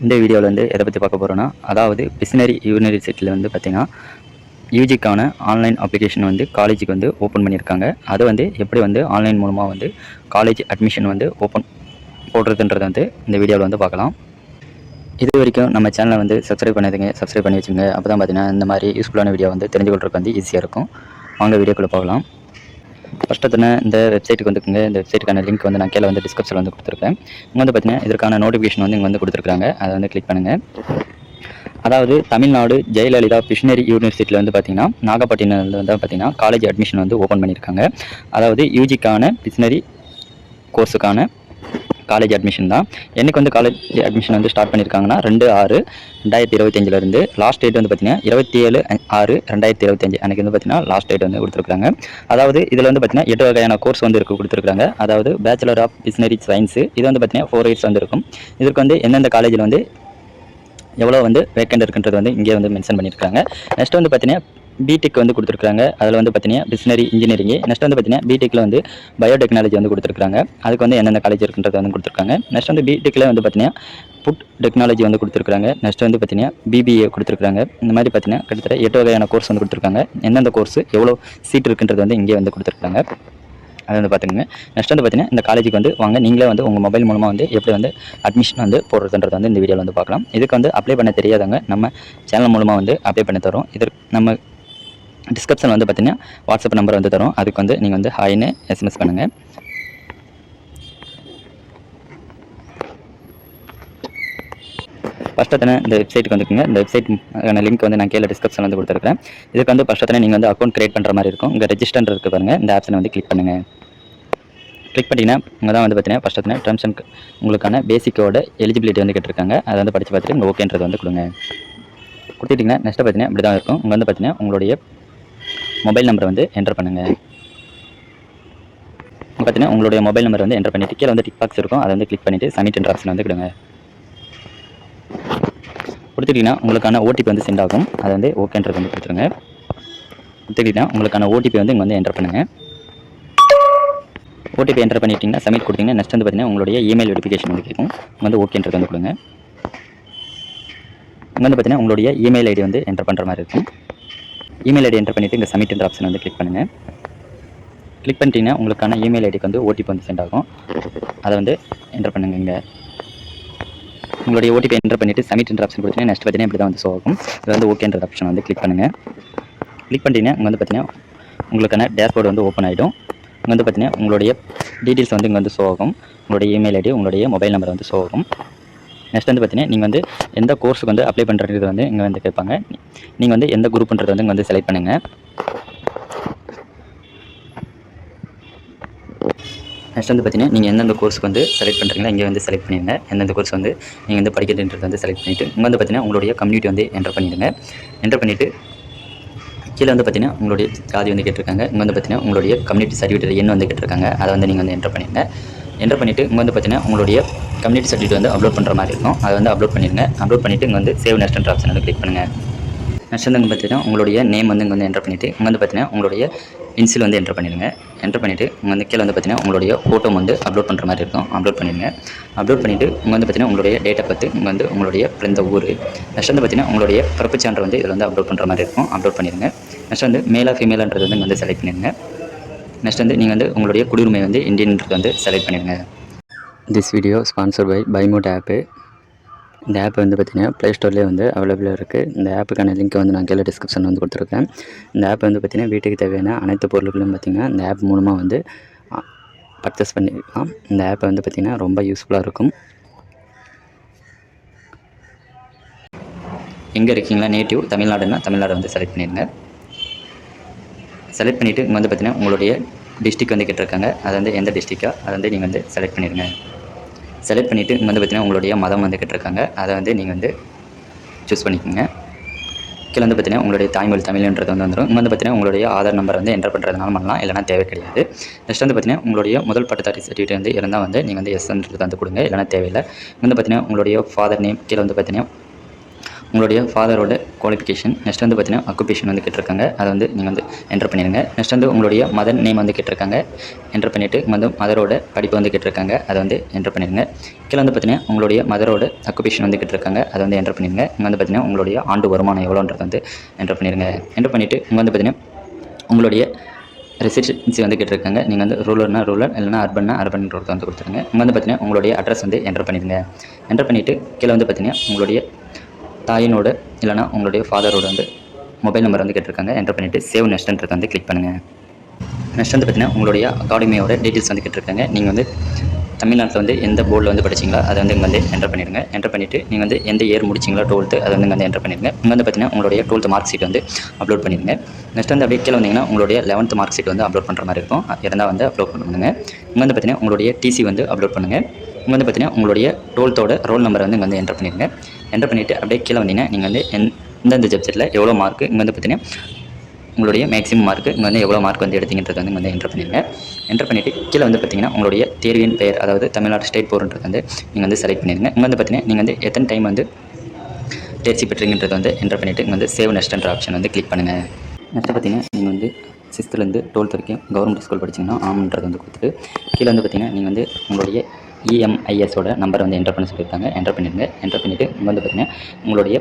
இந்த வீடியோவில் வந்து எதை பற்றி பார்க்க போகிறோன்னா, அதாவது பிஸ்னரி யூனிவர்சிட்டியில் வந்து பார்த்திங்கன்னா யூஜிக்கான ஆன்லைன் அப்ளிகேஷன் வந்து காலேஜுக்கு வந்து ஓப்பன் பண்ணியிருக்காங்க. அதை வந்து எப்படி வந்து ஆன்லைன் மூலமாக வந்து காலேஜ் அட்மிஷன் வந்து ஓப்பன் போடுறதுன்றதை வந்து இந்த வீடியோவில் வந்து பார்க்கலாம். இது வரைக்கும் நம்ம சேனலை வந்து சப்ஸ்கிரைப் பண்ணாதீங்க, சப்ஸ்கிரைப் பண்ணி வச்சுங்க. அப்போ தான் பார்த்தீங்கன்னா இந்த மாதிரி யூஸ்ஃபுல்லான வீடியோ வந்து தெரிஞ்சு கொள்றதுக்கு வந்து ஈஸியாக இருக்கும். வாங்க வீடியோக்குள்ளே போகலாம். ஃபஸ்ட்டு இந்த வெப்சைட்டுக்கு வந்துக்குங்க. இந்த வெப்சைட்டுக்கான லிங்க் வந்து நான் கீழே வந்து டிஸ்கிரிப்ஷனில் வந்து கொடுத்துருக்கேன். இங்கே வந்து பார்த்தீங்கன்னா இதற்கான நோட்டிஃபிகேஷன் வந்து இங்கே வந்து கொடுத்துருக்காங்க. அதை வந்து கிளிக் பண்ணுங்கள். அதாவது தமிழ்நாடு ஜெயலலிதா பிஷ்னரி யூனிவர்சிட்டியில் வந்து பார்த்திங்கன்னா நாகப்பட்டினத்தில் வந்து பார்த்திங்கன்னா காலேஜ் அட்மிஷன் வந்து ஓப்பன் பண்ணியிருக்காங்க. அதாவது யூஜிக்கான பிஷ்னரி கோர்ஸுக்கான காலேஜ் அட்மிஷன் தான். எனக்கு வந்து காலேஜ் அட்மிஷன் வந்து ஸ்டார்ட் பண்ணியிருக்காங்கன்னா 2/6/2025 லாஸ்ட் டேட் வந்து பார்த்தீங்கன்னா 27/6/2025 அன்றைக்கி வந்து பார்த்தீங்கன்னா லாஸ்ட் டேட் வந்து கொடுத்துருக்காங்க. அதாவது இதில் வந்து பார்த்தீங்கன்னா 8 வகையான கோர்ஸ் வந்து கொடுத்துருக்காங்க. அதாவது பேச்சுலர் ஆஃப் பிஸ்னரி சயின்ஸு இது வந்து பார்த்தீங்கன்னா 4 இயர்ஸ் வந்து இருக்கும். இதற்கு வந்து எந்தெந்த காலேஜில் வந்து எவ்வளோ வந்து வேக்கண்ட் இருக்குன்றது வந்து இங்கே வந்து மென்ஷன் பண்ணியிருக்காங்க. நெக்ஸ்ட் வந்து பார்த்தீங்கன்னா பிடெக் வந்து கொடுத்துருக்காங்க. அதில் வந்து பார்த்தீங்கன்னா பிஸ்னரி இன்ஜினியரிங். நெக்ஸ்ட் வந்து பார்த்தீங்கன்னா பிடெக்கில் வந்து பயோடெக்னாலஜி வந்து கொடுத்துருக்காங்க. அதுக்கு வந்து எந்தெந்த காலேஜ் இருக்குன்றது வந்து கொடுத்துருக்காங்க. நெக்ஸ்ட் வந்து பிடெக்கில் வந்து பார்த்தீங்கன்னா ஃபுட் டெக்னாலஜி வந்து கொடுத்துருக்காங்க. நெக்ஸ்ட் வந்து பார்த்தீங்கன்னா பிபிஏ கொடுத்துருக்காங்க. இந்த மாதிரி பார்த்தீங்கன்னா கிட்டத்தட்ட 8 வகையான கோர்ஸ் வந்து கொடுத்துருக்காங்க. எந்தெந்த கோர்ஸ் எவ்வளோ சீட் இருக்குன்றது வந்து இங்கே வந்து கொடுத்துருக்காங்க. அதை வந்து பார்த்துக்கோங்க. நெக்ஸ்ட் வந்து பார்த்தீங்கன்னா இந்த காலேஜுக்கு வந்து வாங்க நீங்களே வந்து உங்கள் மொபைல் மூலமாக வந்து எப்படி வந்து அட்மிஷன் வந்து போடுறதுன்றது வந்து இந்த வீடியோவில் வந்து பார்க்கலாம். இதுக்கு வந்து அப்ளை பண்ண தெரியாதவங்க நம்ம சேனல் மூலமாக வந்து அப்ளை பண்ணி தரோம். இதற்கு நம்ம டிஸ்கிரிப்ஷனில் வந்து பார்த்தீங்கன்னா வாட்ஸ்அப் நம்பர் வந்து தரோம். அதுக்கு வந்து நீங்கள் வந்து ஹாய்னு எஸ்எம்எஸ் பண்ணுங்கள். ஃபஸ்ட்டு இந்த வெப்சைட்டுக்கு வந்துக்குங்க. இந்த வெப்சைட் லிங்க் வந்து நான் கீழே டிஸ்கிரிப்ஷனில் வந்து கொடுத்துருக்கேன். இதுக்கு வந்து ஃபஸ்ட்டு நீங்கள் வந்து அக்கௌண்ட் கிரியேட் பண்ணுற மாதிரி இருக்கும். இங்கே ரெஜிஸ்டர் இருக்குது பாருங்கள். இந்த ஆப்ஷனை வந்து கிளிக் பண்ணுங்கள். கிளிக் பண்ணிங்கன்னா இங்கே தான் வந்து பார்த்தீங்கன்னா ஃபஸ்ட்டு டர்ம்ஸ் அண்ட் உங்களுக்கான பேசிக்கோட எலிஜிபிலிட்டி வந்து கேட்டிருக்காங்க. அதை வந்து படித்து பார்த்துட்டு இங்கே ஓகேன்றது வந்து கொடுங்க. கொடுத்துட்டிங்கன்னா நெக்ஸ்ட்டு பார்த்தீங்கன்னா இப்படி தான் இருக்கும். இங்கே வந்து பார்த்தீங்கன்னா உங்களுடைய மொபைல் நம்பரை வந்து என்டர் பண்ணுங்கள். பார்த்தீங்கன்னா உங்களுடைய மொபைல் நம்பர் வந்து என்டர் பண்ணிவிட்டு கீழே வந்து டிக் பாக்ஸ் இருக்கும். அதை வந்து கிளிக் பண்ணிவிட்டு சப்மிட் என்ற ஆப்ஷன் வந்து கொடுங்க. கொடுத்துட்டிங்கன்னா உங்களுக்கான ஓடிபி வந்து சென்ட் ஆகும். அதை வந்து ஓகேன்றது வந்து கொடுத்துருங்க. கொடுத்துட்டிங்கன்னா உங்களுக்கான ஓடிபி வந்து இங்கே வந்து என்டர் பண்ணுங்கள். ஓடிபி என்டர் பண்ணிட்டீங்கன்னா சப்மிட் கொடுத்தீங்கன்னா நெக்ஸ்ட் வந்து பார்த்தீங்கன்னா உங்களுடைய இமெயில் வெரிஃபிகேஷன் வந்து கேட்கும். வந்து ஓகேன்றது வந்து கொடுங்க. இங்கே வந்து பார்த்தீங்கன்னா உங்களுடைய இமெயில் ஐடி வந்து என்டர் பண்ணுற மாதிரி இருக்கும். இமெயில் ஐடி என்டர் பண்ணிவிட்டு இங்கே சப்மிட் என்ற ஆப்ஷன் வந்து கிளிக் பண்ணுங்கள். கிளிக் பண்ணிட்டீங்கன்னா உங்களுக்கான இமெயில் ஐடிக்கு வந்து ஓடிபி வந்து சென்ட் ஆகும். அதை வந்து என்டர் பண்ணுங்க. இங்கே உங்களுடைய ஓடிபி என்டர் பண்ணிவிட்டு சப்மிட் என்ற ஆப்ஷன் கொடுத்தீங்கன்னா நெக்ஸ்ட் பார்த்தீங்கன்னா இப்படி தான் வந்து ஷோ ஆகும். இது வந்து ஓகேன்ற ஆப்ஷன் வந்து கிளிக் பண்ணுங்கள். கிளிக் பண்ணிட்டீங்கன்னா இங்கே வந்து பார்த்தீங்கன்னா உங்களுக்கான டேஷ்போர்டு வந்து ஓப்பன் ஆகிடும். இங்கே வந்து பார்த்தீங்கன்னா உங்களுடைய டீட்டெயில்ஸ் வந்து இங்கே வந்து ஷோ ஆகும். உங்களுடைய இமெயில் ஐடி, உங்களுடைய மொபைல் நம்பர் வந்து ஷோ ஆகும். நெக்ஸ்ட் வந்து பார்த்தீங்கன்னா நீங்கள் வந்து எந்த கோர்ஸுக்கு வந்து அப்ளை பண்ணுறது வந்து இங்கே வந்து கேட்பாங்க. நீங்கள் வந்து எந்த குரூப்ன்றது வந்து இங்கே வந்து செலக்ட் பண்ணுங்கள். நெக்ஸ்ட் வந்து பார்த்தீங்கன்னா நீங்கள் எந்தெந்த கோர்ஸுக்கு வந்து செலக்ட் பண்ணுறீங்களா இங்கே வந்து செலக்ட் பண்ணிடுங்க. எந்தெந்த கோர்ஸ் வந்து நீங்கள் வந்து படிக்கிறதுன்றது வந்து செலக்ட் பண்ணிவிட்டு இங்கே வந்து பார்த்தீங்கன்னா உங்களுடைய கம்யூனிட்டி வந்து என்டர் பண்ணிவிடுங்க. என்டர் பண்ணிவிட்டு கீழே வந்து பார்த்தீங்கன்னா உங்களுடைய ஜாதி வந்து கேட்டிருக்காங்க. இங்கே வந்து பார்த்தீங்கன்னா உங்களுடைய கம்யூனிட்டி சர்டிஃபிகேட் எண் வந்து கேட்டிருக்காங்க. அதை வந்து நீங்கள் வந்து என்டர் பண்ணிடுங்க. என்டர் பண்ணிவிட்டு இங்கே வந்து பார்த்தீங்கன்னா உங்களுடைய கம்யூனிட்டி சர்டிஃபிகேட் வந்து அப்லோட் பண்ணுற மாதிரி இருக்கும். அதை வந்து அப்லோட் பண்ணிடுங்க. அப்லோட் பண்ணிவிட்டு இங்கே வந்து சேவ் நெக்ஸ்ட் ஆப்ஷன் வந்து கிளிக் பண்ணுங்கள். நெக்ஸ்ட் வந்து இங்கே பார்த்தீங்கன்னா உங்களுடைய நேம் வந்து இங்கே வந்து என்டர் பண்ணிவிட்டு இங்கே வந்து பார்த்தீங்கன்னா உங்களுடைய இன்சில் வந்து என்டர் பண்ணிடுங்க. என்டர் பண்ணிவிட்டு இங்கே வந்து கீழே வந்து பார்த்தீங்கன்னா உங்களுடைய ஃபோட்டோ வந்து அப்லோட் பண்ணுற மாதிரி இருக்கும். அப்லோட் பண்ணிடுங்க. அப்லோட் பண்ணிவிட்டு இங்கே வந்து பார்த்தீங்கன்னா உங்களுடைய டேட்டை பற்றி இங்கே வந்து உங்களுடைய பிறந்த ஊர். நெக்ஸ்ட் வந்து பார்த்தீங்கன்னா உங்களுடைய பிறப்பு சான்று வந்து இதில் வந்து அப்லோட் பண்ணுற மாதிரி இருக்கும். அப்லோட் பண்ணிடுங்க. நெக்ஸ்ட் வந்து மேலா ஃபீமேலான்றது வந்து இங்கே வந்து செலக்ட் பண்ணிடுங்க. நெக்ஸ்ட் வந்து நீங்கள் வந்து உங்களுடைய குடியுரிமை வந்து இந்தியன்றது வந்து செலக்ட் பண்ணிடுங்க. திஸ் வீடியோ ஸ்பான்சர் பை பைமோட் ஆப்பு. இந்த ஆப் வந்து பார்த்திங்கன்னா ப்ளே ஸ்டோர்லேயே வந்து அவைலபிளாக இருக்குது. இந்த ஆப்புக்கான லிங்க் வந்து நான் கீழே டிஸ்கிரிப்ஷன் வந்து கொடுத்துருக்கேன். இந்த ஆப் வந்து பார்த்திங்கன்னா வீட்டுக்கு தேவையான அனைத்து பொருட்களும் பார்த்திங்கன்னா இந்த ஆப் மூலமாக வந்து பர்ச்சேஸ் பண்ணிக்கலாம். இந்த ஆப் வந்து பார்த்திங்கன்னா ரொம்ப யூஸ்ஃபுல்லாக இருக்கும். எங்கே இருக்கீங்களா நேட்டிவ் தமிழ்நாடுன்னா தமிழ்நாடு வந்து செலக்ட் பண்ணிடுங்க. செலக்ட் பண்ணிவிட்டு இங்கே வந்து பார்த்திங்கன்னா உங்களுடைய டிஸ்ட்ரிக் வந்து கேட்டிருக்காங்க. அதை வந்து எந்த டிஸ்ட்ரிக்கோ அதை வந்து நீங்கள் வந்து செலக்ட் பண்ணிடுங்க. செலக்ட் பண்ணிவிட்டு இங்கே வந்து பார்த்திங்கன்னா உங்களுடைய மதம் வந்து கேட்டிருக்காங்க. அதை வந்து நீங்கள் வந்து சூஸ் பண்ணிக்கோங்க. கீழே வந்து பார்த்திங்கன்னா உங்களுடைய தாய்மொழி தமிழ்ன்றது வந்து வந்துடும். இங்கே வந்து பார்த்திங்கன்னா உங்களுடைய ஆதார் நம்பர் வந்து என்டர் பண்ணுறதுனால பண்ணலாம், இல்லைனா தேவை கிடையாது. நெக்ஸ்ட் வந்து பார்த்திங்கன்னா உங்களுடைய முதல் பட்டதாரி சர்டிஃபிகேட் வந்து இருந்தால் வந்து நீங்கள் வந்து எஸ்ன்றது வந்து கொடுங்க, இல்லைனா தேவையில்லை. இங்கே வந்து பார்த்திங்கன்னா உங்களுடைய ஃபாதர் நேம், கீழே வந்து பார்த்திங்கன்னா உங்களுடைய ஃபாதரோட குவாலிஃபிகேஷன். நெக்ஸ்ட் வந்து பார்த்தீங்கன்னா அக்குபேஷன் வந்து கேட்டிருக்காங்க, அதை வந்து நீங்கள் வந்து என்டர் பண்ணிடுங்க. நெக்ஸ்ட் வந்து உங்களுடைய மதர் நேம் வந்து கேட்டிருக்காங்க, என்டர் பண்ணிவிட்டு வந்து மதரோட படிப்பு வந்து கேட்டிருக்காங்க, அதை வந்து என்டர் பண்ணிடுங்க. கீழே வந்து பார்த்தீங்கன்னா உங்களுடைய மதரோட அக்குபேஷன் வந்து கேட்டிருக்காங்க, அதை வந்து என்டர் பண்ணிடுங்க. இங்கே வந்து பார்த்தீங்கன்னா உங்களுடைய ஆண்டு வருமானம் எவ்வளோன்றது வந்து என்டர் பண்ணிடுங்க. என்டர் பண்ணிவிட்டு இங்கே வந்து பார்த்தீங்கன்னா உங்களுடைய ரெசிடென்சி வந்து கேட்டிருக்காங்க. நீங்கள் வந்து ரூரல்னா ரூரல், இல்லைனா அர்பன்னா அர்பன்றது வந்து கொடுத்துருங்க. இங்கே வந்து பார்த்தீங்கன்னா உங்களுடைய அட்ரஸ் வந்து என்டர் பண்ணிடுங்க. என்டர் பண்ணிவிட்டு கீழே வந்து பார்த்தீங்கன்னா உங்களுடைய தாயினோட இல்லைனா உங்களுடைய ஃபாதரோட வந்து மொபைல் நம்பர் வந்து கேட்டிருக்காங்க, என்டர் பண்ணிவிட்டு சேவ் நெக்ஸ்ட்ன்றது வந்து கிளிக் பண்ணுங்கள். நெக்ஸ்ட் வந்து பார்த்தீங்கன்னா உங்களுடைய அகாடமியோட டீட்டெயில்ஸ் வந்து கேட்டிருக்காங்க. நீங்கள் வந்து தமிழ்நாட்டில் வந்து எந்த போர்டில் வந்து படிச்சிங்களோ அதை வந்து இங்கே வந்து என்டர் பண்ணிடுங்க. என்டர் பண்ணிவிட்டு நீங்கள் வந்து எந்த இயர் முடிச்சிங்களோ 12th அதை வந்து இங்கே வந்து என்டர் பண்ணிடுங்க. இங்கே வந்து பார்த்தீங்கன்னா உங்களுடைய 12th மார்க் ஷீட் வந்து அப்லோட் பண்ணிடுங்க. நெக்ஸ்ட் வந்து அப்படியே கீழே வந்தீங்கன்னா உங்களுடைய 11th மார்க் ஷீட் வந்து அப்லோட் பண்ணுற மாதிரி இருக்கும், இருந்தால் வந்து அப்லோட் பண்ணுங்க. இங்கே வந்து பார்த்தீங்கன்னா உங்களுடைய டிசி வந்து அப்லோட் பண்ணுங்கள். இங்கே வந்து பார்த்தீங்கன்னா உங்களுடைய 12th ரோல் நம்பரை வந்து இங்கே வந்து என்டர் பண்ணிடுங்க. என்டர் பண்ணிவிட்டு அப்படியே கீழே வந்தீங்கன்னா நீங்கள் வந்து எந்தெந்த சப்ஜெக்ட்டில் எவ்வளோ மார்க்கு, இங்கே வந்து பார்த்தீங்கன்னா உங்களுடைய மேக்ஸிமம் மார்க்கு, இங்கே வந்து எவ்வளோ மார்க் வந்து எடுத்தீங்கன்றது வந்து இங்கே வந்து என்டர் பண்ணிடுங்க. என்டர் பண்ணிவிட்டு கீழே வந்து பார்த்தீங்கன்னா உங்களுடைய தேர்வின் பெயர், அதாவது தமிழ்நாடு ஸ்டேட் போர்டுன்றது வந்து நீங்கள் வந்து செலக்ட் பண்ணிடுங்க. இங்கே வந்து பார்த்தீங்கன்னா நீங்கள் வந்து எத்தனை டைம் வந்து தேர்ச்சி பெற்றீங்கன்றது வந்து என்டர் பண்ணிவிட்டு இங்கே வந்து சேவ் நெக்ஸ்ட்ன்ற ஆப்ஷன் வந்து கிளிக் பண்ணுங்கள். நெக்ஸ்ட்டு பார்த்தீங்கன்னா நீங்கள் வந்து 6th 12th வரைக்கும் கவர்மெண்ட் ஸ்கூல் படிச்சிங்கன்னா ஆம்ன்றது வந்து கொடுத்துட்டு கீழே வந்து பார்த்தீங்கன்னா நீங்கள் வந்து உங்களுடைய இஎம்ஐஎஸோட நம்பரை வந்து என்டர் பண்ண சொல்லியிருக்காங்க, என்டர் பண்ணிடுங்க. என்டர் பண்ணிவிட்டு இங்கே வந்து பார்த்தீங்கன்னா உங்களுடைய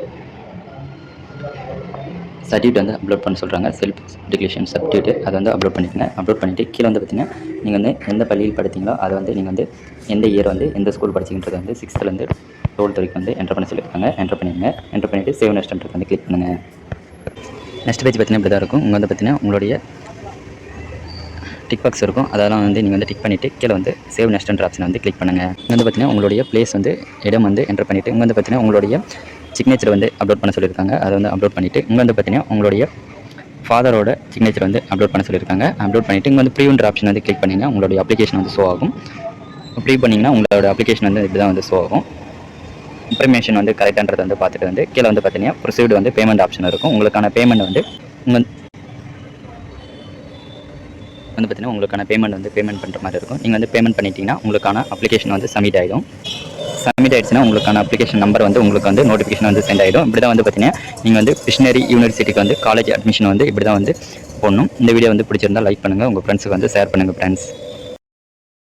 சர்டிஃபிகேட் வந்து அப்லோட் பண்ண சொல்கிறாங்க, செல்ஃப் டிக்ளரேஷன் சர்டிஃபிகேட், அதை வந்து அப்லோட் பண்ணிடுங்க. அப்லோட் பண்ணிவிட்டு கீழே வந்து பார்த்தீங்கன்னா நீங்கள் வந்து எந்த பள்ளியில் படித்தீங்களோ அதை வந்து நீங்கள் வந்து எந்த இயர் வந்து எந்த ஸ்கூல் படிச்சிங்கன்றது வந்து 6th 12th வரைக்கும் வந்து என்டர் பண்ண சொல்லியிருக்காங்க, என்டர் பண்ணிடுங்க. என்டர் பண்ணிவிட்டு சேவ் நெக்ஸ்ட்ன்றது வந்து கிளிக் பண்ணுங்கள். நெக்ஸ்ட் பேஜ் பார்த்தீங்கன்னா இப்படி தான் இருக்கும். இங்கே வந்து பார்த்தீங்கன்னா உங்களுடைய டிக் பாக்ஸ் இருக்கும், அதெல்லாம் வந்து நீங்கள் வந்து டிக் பண்ணிவிட்டு கீழே வந்து சேவ் நெக்ஸ்ட்ன்ற ஆப்ஷன் வந்து கிளிக் பண்ணுங்கள். இங்கே வந்து பார்த்தீங்கன்னா உங்களுடைய பிளேஸ் வந்து இடம் வந்து என்டர் பண்ணிவிட்டு இங்கே வந்து பார்த்தீங்கன்னா உங்களுடைய சிக்னேச்சர் வந்து அப்லோட் பண்ண சொல்லியிருக்காங்க, அதை வந்து அப்லோட் பண்ணிவிட்டு இங்கே வந்து பார்த்தீங்கன்னா உங்களுடைய ஃபாதரோட சிக்னேச்சர் வந்து அப்லோட் பண்ண சொல்லியிருக்காங்க. அப்லோட் பண்ணிவிட்டு இங்கே வந்து ப்ரீவ்ன்ற ஆப்ஷன் வந்து கிளிக் பண்ணிங்கன்னா உங்களுடைய அப்ளிகேஷன் வந்து ஷோ ஆகும். ப்ரீவ் பண்ணிங்கன்னா உங்களோட அப்ளிகேஷன் வந்து இப்படி தான் வந்து ஷோ ஆகும். இன்ஃபர்மேஷன் வந்து கரெக்டான்றது வந்து பார்த்துட்டு வந்து கீழே வந்து பார்த்தீங்கன்னா ப்ரொசீட் வந்து பேமெண்ட் ஆப்ஷன் இருக்கும். உங்களுக்கான பேமெண்ட் வந்து பார்த்தீங்கன்னா உங்களுக்கான பேமெண்ட் வந்து பேமெண்ட் பண்ணுற மாதிரி இருக்கும். நீங்கள் வந்து பேமெண்ட் பண்ணிட்டீங்கன்னா உங்களுக்கான அப்ளிகேஷன் வந்து சப்மிட் ஆகிடும். சப்மிட் ஆகிடுச்சுன்னா உங்களுக்கான அப்ளிகேஷன் நம்பர் வந்து உங்களுக்கு வந்து நோட்டிஃபிகேஷன் வந்து சென்ட் ஆகிடும். இப்படி தான் வந்து பார்த்தீங்கன்னா நீங்கள் வந்து கிருஷ்ணகிரி யூனிவர்சிட்டிக்கு வந்து காலேஜ் அட்மிஷன் வந்து இப்படி தான் வந்து போடணும். இந்த வீடியோ வந்து பிடிச்சிருந்தால் லைக் பண்ணுங்கள், உங்கள் ஃப்ரெண்ட்ஸுக்கு வந்து ஷேர் பண்ணுங்கள் ஃப்ரெண்ட்ஸ்.